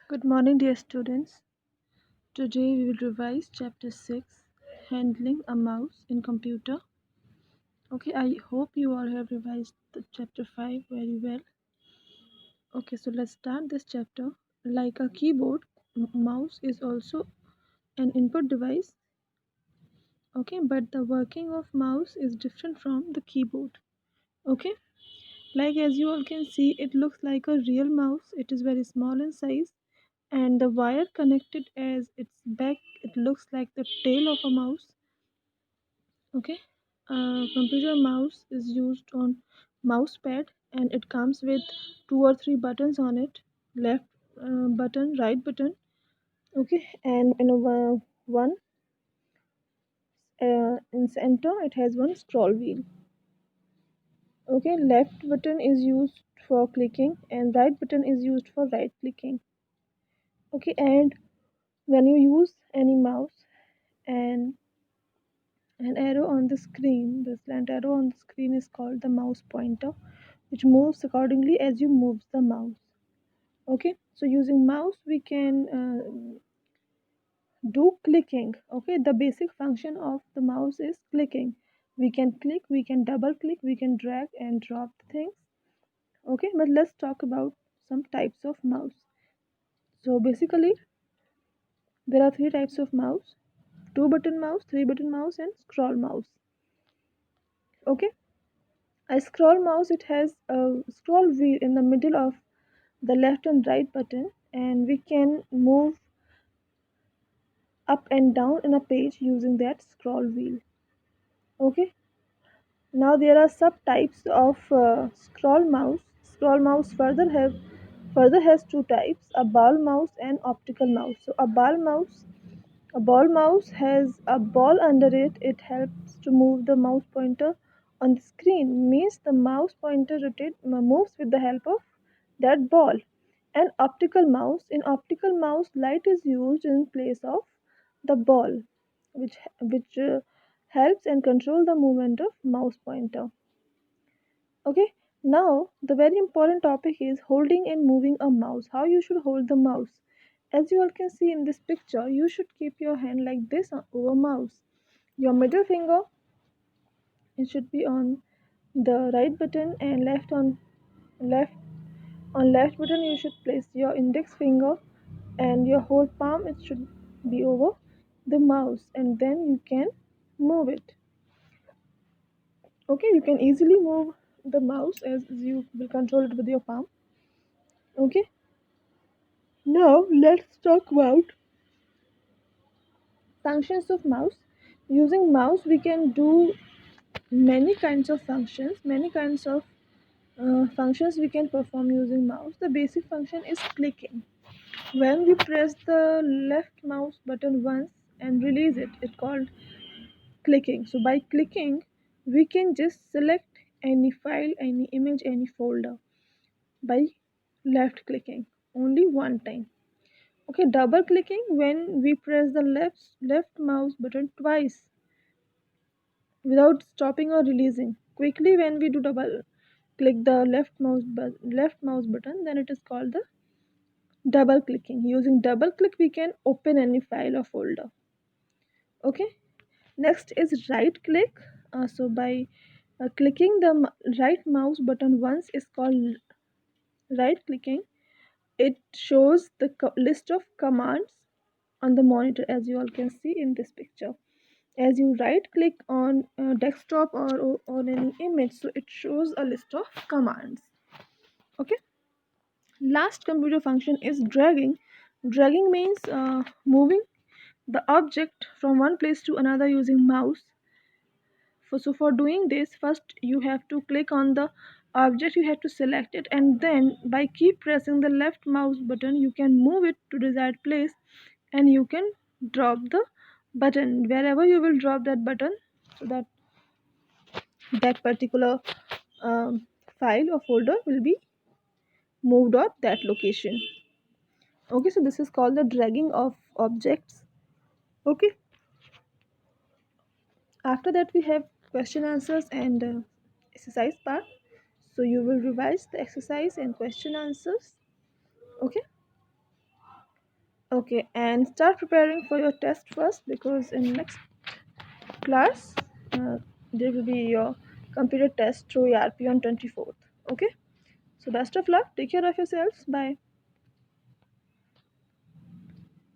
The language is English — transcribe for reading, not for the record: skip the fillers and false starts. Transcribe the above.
Good morning, dear students. Today we will revise chapter 6, Handling a Mouse in Computer. Okay, I hope you all have revised the chapter 5 very well. Okay, so let's start this chapter. Like a keyboard, mouse is also an input device. Okay, but the working of mouse is different from the keyboard. Okay, like as you all can see, it looks like a real mouse. It is very small in size, and the wire connected as its back, it looks like the tail of a mouse. Okay, a computer mouse is used on mouse pad, and it comes with two or three buttons on it: left button, right button. Okay, and in one in center it has one scroll wheel. Okay, left button is used for clicking and right button is used for right clicking. Okay, and when you use any mouse, and an arrow on the screen, the slant arrow on the screen is called the mouse pointer, which moves accordingly as you move the mouse. Okay, so using mouse we can do clicking. Okay, the basic function of the mouse is clicking. We can click, we can double click, we can drag and drop things. Okay, but let's talk about some types of mouse. So basically there are three types of mouse: two button mouse, three button mouse, and scroll mouse. Okay, a scroll mouse, it has a scroll wheel in the middle of the left and right button, and we can move up and down in a page using that scroll wheel. Okay, now there are subtypes of scroll mouse. Scroll mouse further has two types: a ball mouse and optical mouse. So a ball mouse has a ball under it. It helps to move the mouse pointer on the screen. Means the mouse pointer moves with the help of that ball. An optical mouse. In optical mouse, light is used in place of the ball, which helps and control the movement of mouse pointer. Okay. Now the very important topic is holding and moving a mouse. How you should hold the mouse. As you all can see in this picture, you should keep your hand like this over mouse. Your middle finger, it should be on the right button, and left left button you should place your index finger, and your whole palm, it should be over the mouse, and then you can move it. Okay, you can easily move the mouse as you will control it with your palm. Okay, now let's talk about functions of mouse. Using mouse we can do many kinds of functions, many kinds of functions we can perform using mouse. The basic function is clicking. When we press the left mouse button once and release it, it's called clicking. So by clicking we can just select any file, any image, any folder by left clicking only one time. Okay, double clicking, when we press the left mouse button twice without stopping or releasing quickly. When we do double click the left mouse button, then it is called the double clicking. Using double click we can open any file or folder. Okay, next is right click. So by clicking the right mouse button once is called right clicking. It shows the list of commands on the monitor, as you all can see in this picture. As you right click on desktop or on any image, so it shows a list of commands. Okay, last computer function is dragging. Dragging means moving the object from one place to another using mouse. So for doing this, first you have to click on the object, you have to select it, and then by keep pressing the left mouse button you can move it to desired place, and you can drop the button wherever you will drop that button, so that that particular um, file or folder will be moved at that location. Okay, so this is called the dragging of objects. Okay, after that we have question answers and exercise part. So you will revise the exercise and question answers. Okay, Okay, and start preparing for your test first, because in next class there will be your computer test through ERP on 24th. Okay, so best of luck, take care of yourselves, bye.